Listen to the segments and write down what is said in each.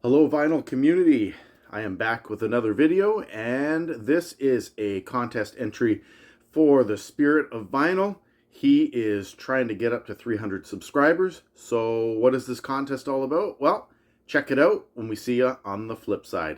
Hello vinyl community, I am back with another video, and this is a contest entry for the Spirit of Vinyl. He is trying to get up to 300 subscribers. So what is this contest all about? Well, check it out when we see you on the flip side.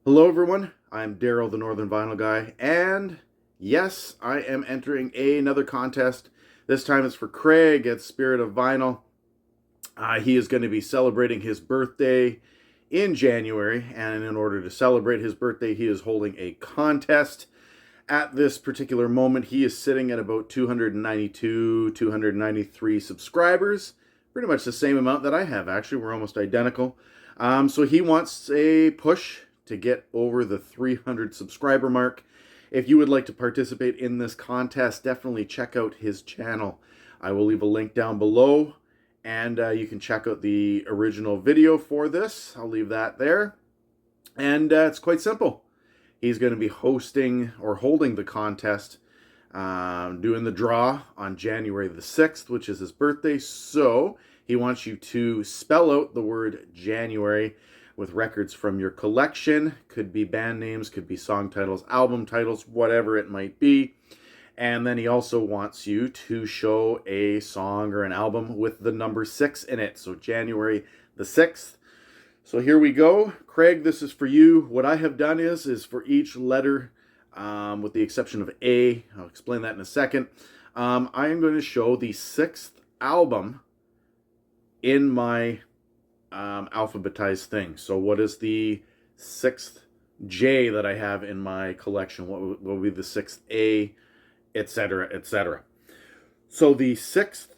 Hello everyone, I'm Daryl the Northern Vinyl Guy, and yes, I am entering another contest. This time it's for Craig at Spirit of Vinyl. He is going to be celebrating his birthday in January, and in order to celebrate his birthday, he is holding a contest. At this particular moment, he is sitting at about 292, 293 subscribers. Pretty much the same amount that I have, actually. We're almost identical. So he wants a push to get over the 300 subscriber mark. If you would like to participate in this contest, definitely check out his channel. I will leave a link down below, and you can check out the original video for this. I'll leave that there. And it's quite simple. He's going to be hosting or holding the contest, doing the draw on January the 6th, which is his birthday. So he wants you to spell out the word January with records from your collection. Could be band names, could be song titles, album titles, whatever it might be. And then he also wants you to show a song or an album with the number 6 in it. So January the 6th. So here we go. Craig, this is for you. What I have done is for each letter, with the exception of A, I'll explain that in a second, I am going to show the 6th album in my alphabetized thing. So what is the 6th J that I have in my collection? What will be the 6th A, etc., etc. So the 6th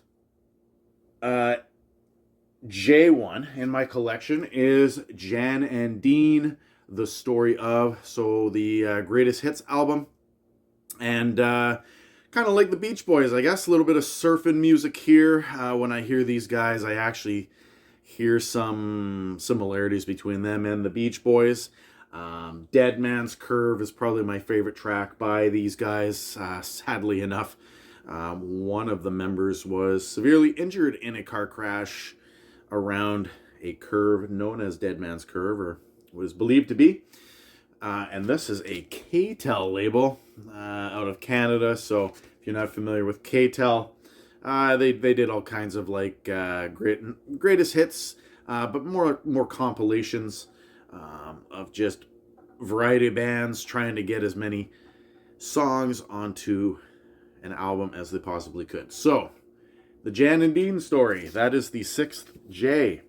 J1 in my collection is Jan and Dean, The Story Of. So the greatest hits album. And kind of like the Beach Boys, I guess. A little bit of surfing music here. When I hear these guys, I actually hear some similarities between them and the Beach Boys. Dead Man's Curve is probably my favorite track by these guys. Sadly enough, one of the members was severely injured in a car crash around a curve known as Dead Man's Curve, or was believed to be. And this is a K-Tel label out of Canada. So if you're not familiar with K-Tel, they did all kinds of like greatest hits, but more compilations of just variety of bands trying to get as many songs onto an album as they possibly could. So the Jan and Dean Story, that is the 6th J.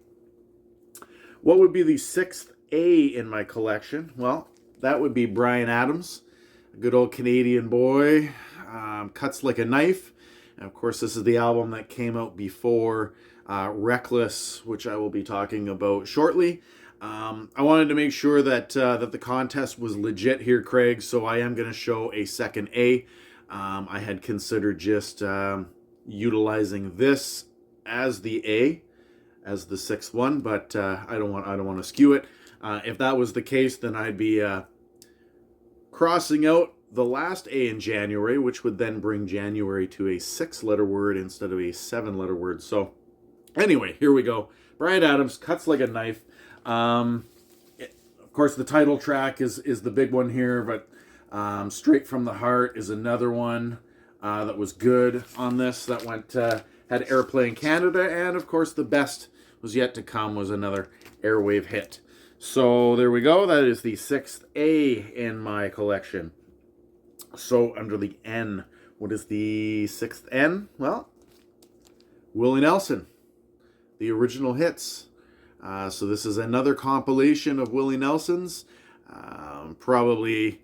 What would be the 6th A in my collection? Well, that would be Bryan Adams, a good old Canadian boy, Cuts Like a Knife. And of course, this is the album that came out before Reckless, which I will be talking about shortly. I wanted to make sure that the contest was legit here, Craig, so I am going to show a second A. I had considered just utilizing this as the A, as the 6th one, but I don't want to skew it. If that was the case, then I'd be crossing out the last A in January, which would then bring January to a 6-letter word instead of a 7-letter word. So anyway, here we go. Bryan Adams, Cuts Like a Knife. Of course, the title track is the big one here, but Straight From the Heart is another one that was good on this, that went had airplay in Canada, and of course the best was yet to come was another airwave hit. So there we go. That is the 6th A in my collection. So under the N, what is the 6th N? Well, Willie Nelson, the original hits. So this is another compilation of Willie Nelson's. Probably,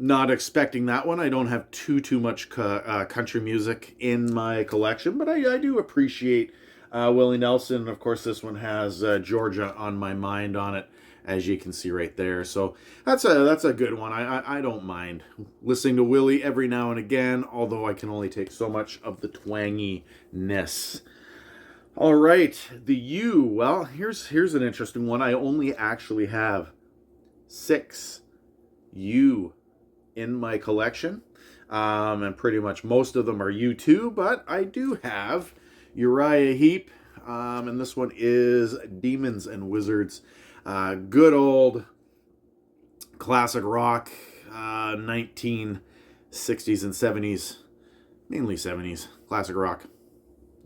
Not expecting that one. I don't have too much country music in my collection, but I do appreciate Willie Nelson. Of course, this one has Georgia on My Mind on it, as you can see right there. So that's a good one. I don't mind listening to Willie every now and again, although I can only take so much of the twanginess. All right, the U. Well, here's an interesting one. I only actually have 6 U in my collection, and pretty much most of them are U2, but I do have Uriah Heep, and this one is Demons and Wizards. Good old classic rock, 1960s and 70s, mainly 70s, classic rock.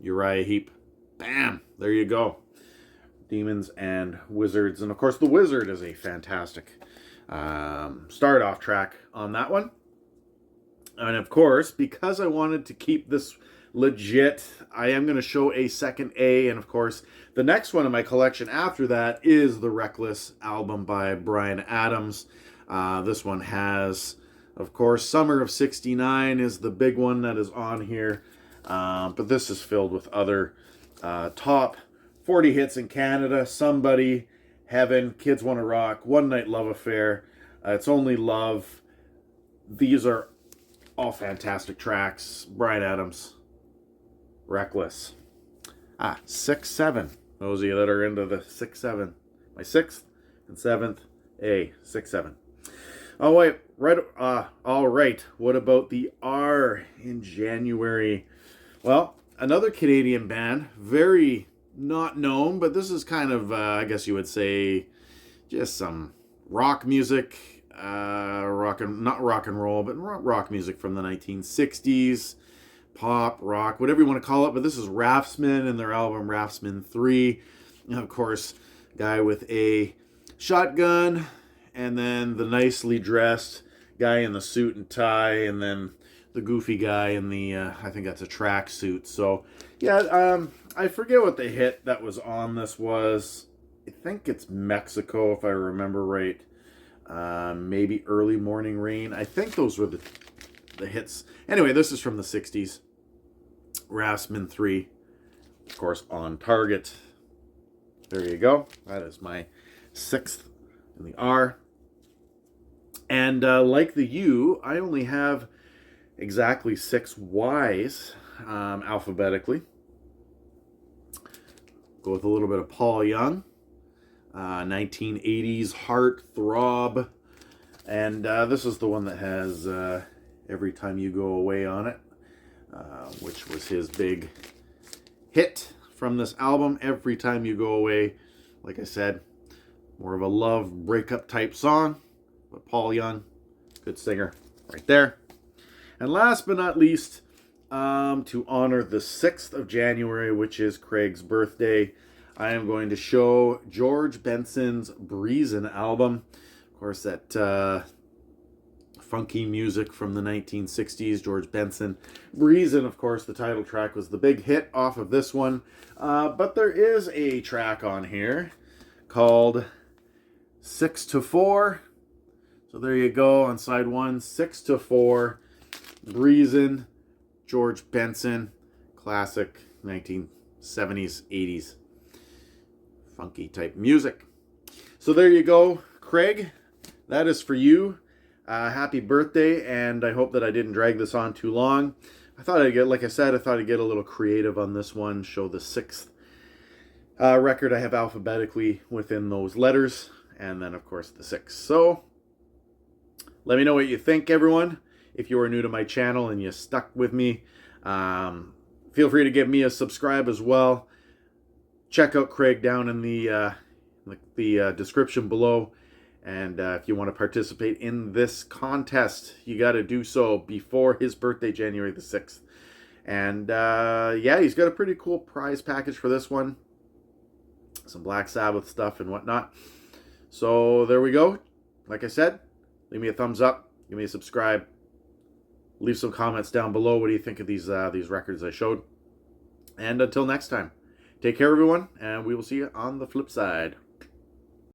Uriah Heep. Bam! There you go. Demons and Wizards. And of course, The Wizard is a fantastic start off track on that one. And of course, because I wanted to keep this legit, I am going to show a second A. And of course, the next one in my collection after that is the Reckless album by Bryan Adams. This one has, of course, Summer of '69 is the big one that is on here. But this is filled with other top 40 hits in Canada. Somebody, Heaven, Kids Wanna Rock, One Night Love Affair, It's Only Love. These are all fantastic tracks. Bryan Adams, Reckless. 6-7. Those of you that are into the 6-7. My 6th and 7th A, 6-7. Oh wait, all right. What about the R in January? Well, another Canadian band, very not known, but this is kind of, I guess you would say, just some rock music, not rock and roll, but rock music from the 1960s, pop, rock, whatever you want to call it. But this is Raftsmen and their album Raftsmen 3. And of course, guy with a shotgun, and then the nicely dressed guy in the suit and tie, and then the goofy guy in the, I think that's a track suit. So, yeah, I forget what the hit that was on this was. I think it's Mexico, if I remember right. Maybe Early Morning Rain. I think those were the hits. Anyway, this is from the 60s. Raftsmen 3, of course, On Target. There you go. That is my 6th in the R. And like the U, I only have exactly 6 Ys alphabetically. Go with a little bit of Paul Young, 1980s heart throb, and this is the one that has Every Time You Go Away on it, which was his big hit from this album. Every Time You Go Away, like I said, more of a love breakup type song, but Paul Young, good singer right there. And last but not least, to honor the 6th of January, which is Craig's birthday, I am going to show George Benson's Breezin' album. Of course, that funky music from the 1960s, George Benson. Breezin', of course, the title track was the big hit off of this one. But there is a track on here called 6-4. So there you go on side 1, 6-4. Breezin', George Benson, classic 1970s, 80s, funky type music. So there you go, Craig. That is for you. Happy birthday, and I hope that I didn't drag this on too long. I thought I'd get, like I said, I thought I'd get a little creative on this one, show the 6th record I have alphabetically within those letters, and then, of course, the 6th. So let me know what you think, everyone. If you are new to my channel and you stuck with me, feel free to give me a subscribe as well. Check out Craig down in the description below. And if you want to participate in this contest, you got to do so before his birthday, January the 6th. And yeah, he's got a pretty cool prize package for this one. Some Black Sabbath stuff and whatnot. So there we go. Like I said, leave me a thumbs up. Give me a subscribe. Leave some comments down below. What do you think of these records I showed? And until next time, take care, everyone, and we will see you on the flip side.